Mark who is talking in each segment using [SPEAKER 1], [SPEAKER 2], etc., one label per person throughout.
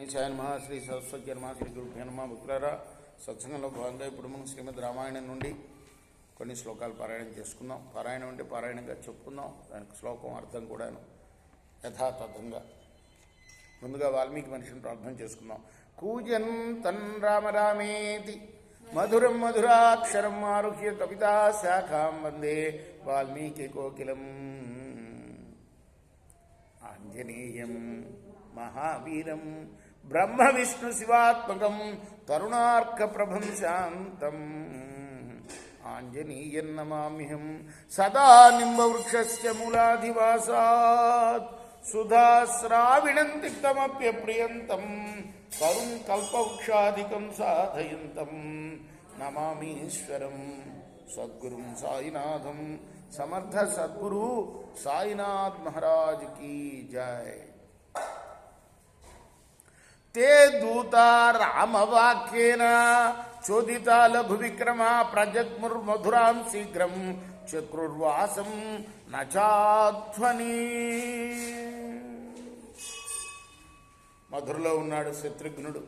[SPEAKER 1] గణేశాయ నమః. శ్రీ సరస్వతి నమః. శ్రీ గురుభ్యో నమః. మిత్రులారా, సత్సంగంలో భాగంగా ఇప్పుడు మనం శ్రీమద్ రామాయణం నుండి కొన్ని శ్లోకాలు పారాయణం చేసుకుందాం. పారాయణం అంటే పారాయణంగా చెప్పుకుందాం, దానికి శ్లోకం అర్థం కూడాను యథాతథంగా. ముందుగా వాల్మీకి మనిషిని ప్రార్థన చేసుకుందాం. కూజంతం రామ రామేతి మధురం మధురాక్షరం ఆరుహ్య కవితా శాఖాం వందే వాల్మీకి కోకిలం. ఆంజనేయం మహావీరం బ్రహ్మ విష్ణు శివాత్మకం కరుణార్కప్రభం శాంతం ఆంజనేయం నమామ్యహం. సదా నింబవృక్షస్య మూలాధివాసాత్ సుధాస్రావిణం తిక్తమప్యప్రియంతం కరుం కల్పవృక్షాధికం సాధయంతం నమామీశ్వరం సద్గురుం సాయినాథం. సమర్థ సద్గురు సాయినాథ్ మహారాజ్ కీ జై. ते दूता रामवाक्येन चोदिता लघु विक्रमा प्रजग्मुर्मधुरां शीघ्रं चक्रुर्वासं न चाध्वनि. మధురలో ఉన్నాడు శత్రుఘ్నుడు.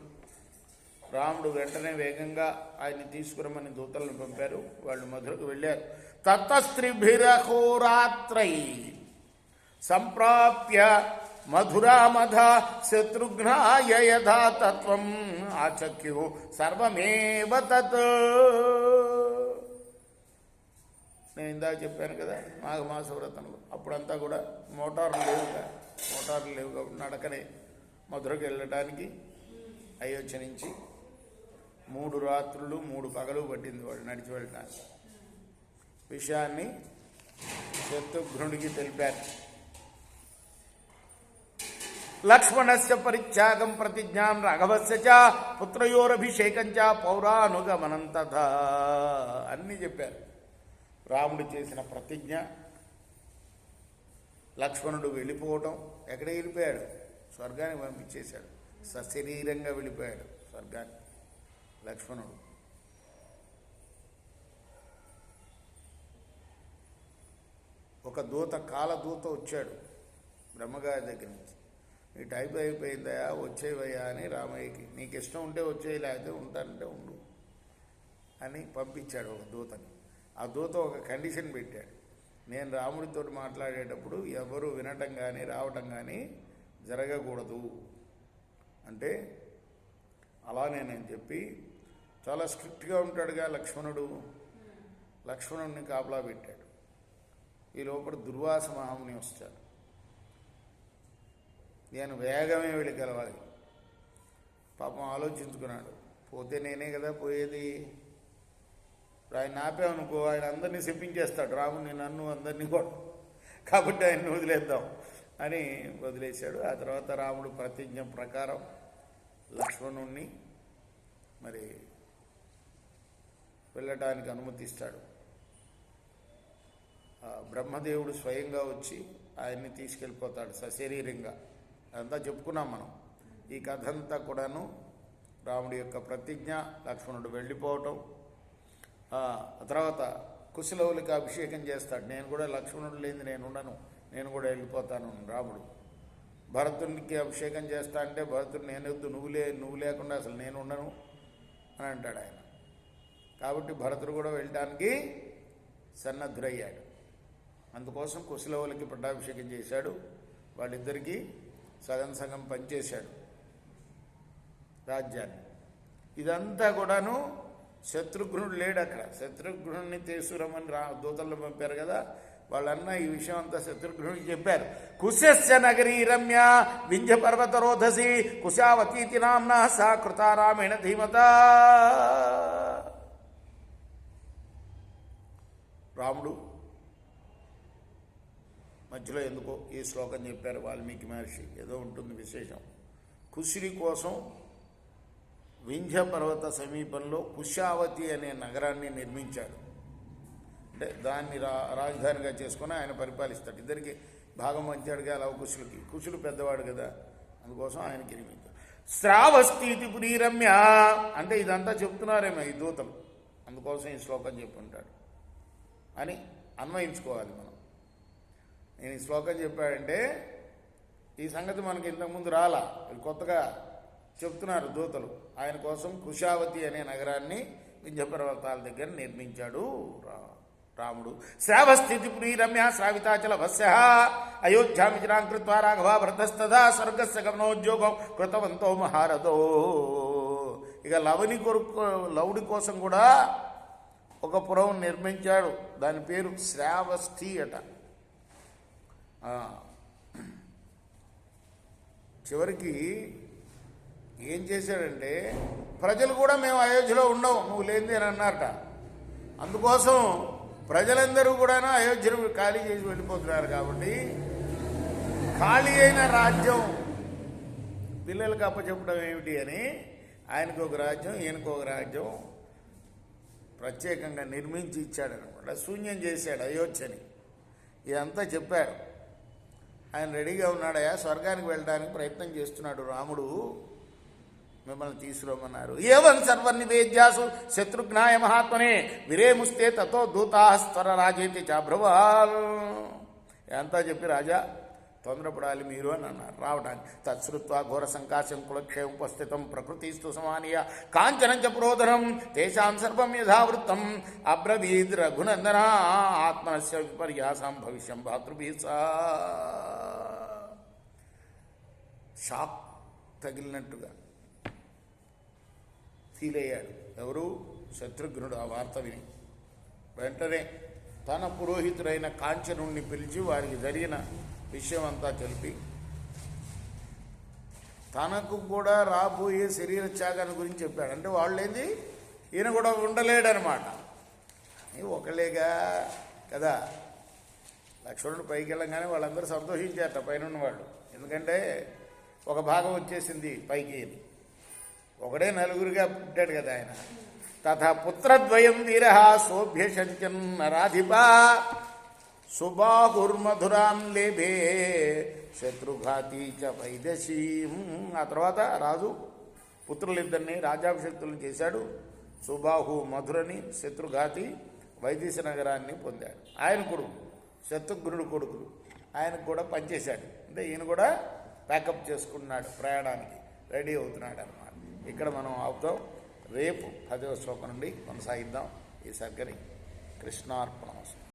[SPEAKER 1] రాముడు వెంటనే వేగంగా ఆయన్ని తీసుకురమని దూతలను పంపారు. వాళ్ళు మధురకు వెళ్ళారు. తతస్త్రిభిరహోరాత్రై సంప్రాప్య మధురామధ శత్రుఘ్నాయ యథా తత్వం ఆచక్యు సర్వమేవ తత్. నేను ఇందాక చెప్పాను కదా, మాఘమాస వ్రతంలో అప్పుడంతా కూడా మోటార్లు లేవు కాబట్టి నడకనే మధురకు వెళ్ళటానికి అయోధ్య నుంచి 3 రాత్రులు 3 పగలు పట్టింది వాళ్ళు నడిచి వెళ్ళటానికి. విషయాన్ని శత్రుఘ్నుడికి తెలిపారు. లక్ష్మణస్య పరిత్యాగం ప్రతిజ్ఞాం రాఘవస్య చ పుత్రయోరభిషేకం చ పౌరానుగమనం తథా అన్నీ చెప్పారు. రాముడు చేసిన ప్రతిజ్ఞ, లక్ష్మణుడు వెళ్ళిపోవటం. ఎక్కడ వెళ్ళిపోయాడు? స్వర్గానికి పంపించేశాడు. సశరీరంగా వెళ్ళిపోయాడు స్వర్గానికి లక్ష్మణుడు. ఒక దూత, కాలదూత వచ్చాడు బ్రహ్మగారి దగ్గర నుంచి. నీ టైప్ అయిపోయిందయా, వచ్చేవయ్యా అని రామయ్యకి. నీకు ఇష్టం ఉంటే వచ్చేయి, లేకపోతే ఉంటానంటే ఉండు అని పంపించాడు ఒక దూతని. ఆ దూత ఒక కండిషన్ పెట్టాడు. నేను రాముడితో మాట్లాడేటప్పుడు ఎవరు వినటం కానీ రావటం కానీ జరగకూడదు అంటే అలానే నేను చెప్పి, చాలా స్ట్రిక్ట్గా ఉంటాడుగా లక్ష్మణుడు. లక్ష్మణుడిని కాపలా పెట్టాడు. ఈ లోపల దుర్వాస మహాముని వస్తాడు. నేను వేగమే వెళ్ళి కలవాలి. పాపం ఆలోచించుకున్నాడు, పోతే నేనే కదా పోయేది. ఆయన ఆపామనుకో ఆయన అందరినీ శపించేస్తాడు, రాముని నన్ను అందరినీ కూడా. కాబట్టి ఆయన్ని వదిలేద్దాం అని వదిలేశాడు. ఆ తర్వాత రాముడు ప్రతిజ్ఞ ప్రకారం లక్ష్మణుణ్ణి మరి వెళ్ళటానికి అనుమతిస్తాడు. బ్రహ్మదేవుడు స్వయంగా వచ్చి ఆయన్ని తీసుకెళ్ళిపోతాడు సశరీరంగా. అదంతా చెప్పుకున్నాం మనం. ఈ కథ అంతా కూడాను రాముడి యొక్క ప్రతిజ్ఞ, లక్ష్మణుడు వెళ్ళిపోవటం. ఆ తర్వాత కుశలవులకి అభిషేకం చేస్తాడు. నేను కూడా లక్ష్మణుడు లేని నేను ఉండను, నేను కూడా వెళ్ళిపోతాను రాముడు. భరతునికి అభిషేకం చేస్తా అంటే భరతుడు నేను వద్దు, నువ్వు లేకుండా అసలు నేను ఉండను అని అంటాడు ఆయన. కాబట్టి భరతుడు కూడా వెళ్ళటానికి సన్నద్ధుడయ్యాడు. అందుకోసం కుశలవులకి పట్టాభిషేకం చేశాడు. వాళ్ళిద్దరికీ సగం పనిచేశాడు రాజ్యాన్ని. ఇదంతా కూడాను శత్రుఘ్నుడు లేడు అక్కడ. శత్రుఘ్నుడిని తీసుకురమ్మని దూతల్లో పంపారు కదా, వాళ్ళన్న ఈ విషయం అంతా శత్రుఘ్నుడికి చెప్పారు. కుశస్య నగరీ రమ్య వింధ్య పర్వతరోధసి కుశావతీతి నామ్నా సా కృతారామేణ ధీమత. రాముడు మధ్యలో ఎందుకో ఈ శ్లోకం చెప్పారు వాల్మీకి మహర్షి. ఏదో ఉంటుంది విశేషం. కుశుడి కోసం వింధ్య పర్వత సమీపంలో కుశావతి అనే నగరాన్ని నిర్మించాడు. అంటే దాన్ని రాజధానిగా చేసుకుని ఆయన పరిపాలిస్తాడు. ఇద్దరికి భాగం పంచాడుగా లవకుశులకి. కుశుడు పెద్దవాడు కదా, అందుకోసం ఆయనకి నిర్మించాడు. శ్రావస్థితి పురీరమ్య అంటే ఇదంతా చెప్తున్నారేమో ఈ దూతలు, అందుకోసం ఈ శ్లోకం చెప్పుంటాడు అని అన్వయించుకోవాలి మనం. నేను ఈ శ్లోకం చెప్పాడంటే ఈ సంగతి మనకి ఇంతకుముందు రాలా, కొత్తగా చెప్తున్నారు దూతలు. ఆయన కోసం కుశావతి అనే నగరాన్ని వింధ్య పర్వతాల దగ్గర నిర్మించాడు రాముడు. శ్రావస్థితి పురీ రమ్య శ్రావితాచల వస్య అయోధ్యామిచిరాం కృత్వా రాఘవ భరతస్తదా స్వర్గస్య గమనోద్యోగం కృతవంతో మహారథో. ఇక లవుడి కోసం కూడా ఒక పురం నిర్మించాడు. దాని పేరు శ్రావస్థి అట. చివరికి ఏం చేశాడంటే, ప్రజలు కూడా మేము అయోధ్యలో ఉండవు నువ్వు లేనిది అని అన్నారట. అందుకోసం ప్రజలందరూ కూడా అయోధ్యను ఖాళీ చేసి వెళ్ళిపోతున్నారు. కాబట్టి ఖాళీ అయిన రాజ్యం పిల్లలకు అప్పచెప్పడం ఏమిటి అని ఆయనకు ఒక రాజ్యం, ఈయనకు ఒక రాజ్యం ప్రత్యేకంగా నిర్మించి ఇచ్చాడనమాట. శూన్యం చేశాడు అయోధ్యని. ఇదంతా చెప్పాడు. ఆయన రెడీగా ఉన్నాడయా, స్వర్గానికి వెళ్ళడానికి ప్రయత్నం చేస్తున్నాడు రాముడు, మిమ్మల్ని తీసుకురమ్మన్నారు. ఏవం సర్వనివేద్యాసు శత్రుఘ్నాయ మహాత్మనే విరేముస్తే తతో దూతాస్వర రాజేతి చాబ్రవాల్. అంతా చెప్పి రాజా తొందరపడాలి మీరు అని అన్నారు రావడానికి. తత్శ్రుత్వా ఘోర సంకాశం కులక్షేమ ఉపస్థితం ప్రకృతిస్తు సమానీయ కాంచనంచ పురోధనం తేషాం సర్వం యథావృత్తం అబ్రవీద్ రఘునందన ఆత్మనస్య విపర్యాసం భవిష్యం భాతృభీ. షాక్ తగిలినట్టుగా ఫీల్ అయ్యాడు ఎవరు? శత్రుఘ్నుడు. ఆ వార్త విని వెంటనే తన పురోహితుడైన కాంచనుణ్ణి పిలిచి వారికి జరిగిన విషయం అంతా తెలిపి తనకు కూడా రాబోయే శరీర త్యాగాన్ని గురించి చెప్పాడు. అంటే వాళ్ళేది ఈయన కూడా ఉండలేడనమాట. ఒకళ్ళేగా కదా. లక్ష్మణుడు పైకి వెళ్ళంగానే వాళ్ళందరూ సంతోషించారట పైన వాళ్ళు. ఎందుకంటే ఒక భాగం వచ్చేసింది పైకి. ఒకడే నలుగురిగా పుట్టాడు కదా ఆయన. తథా పుత్రద్వయం వీర సోభ్యశంచన్ నరాధిపా సుబాహుర్మధురాం లేభే శత్రుఘాతీ చ వైదశీం. ఆ తర్వాత రాజు పుత్రులిద్దరిని రాజాభిషక్తులను చేశాడు. సుబాహు మధురని, శత్రుఘాతి వైదేశీ నగరాన్ని పొందాడు. ఆయన కొడుకు శత్రుఘ్నుడు కొడుకులు ఆయనకు కూడా పనిచేశాడు. అంటే ఈయన కూడా ప్యాకప్ చేసుకున్నాడు, ప్రయాణానికి రెడీ అవుతున్నాడు అన్నమాట. ఇక్కడ మనం ఆపుతాం. రేపు 10వ శ్లోకం నుండి కొనసాగిద్దాం ఈ సర్గని. కృష్ణార్పణమస్తు.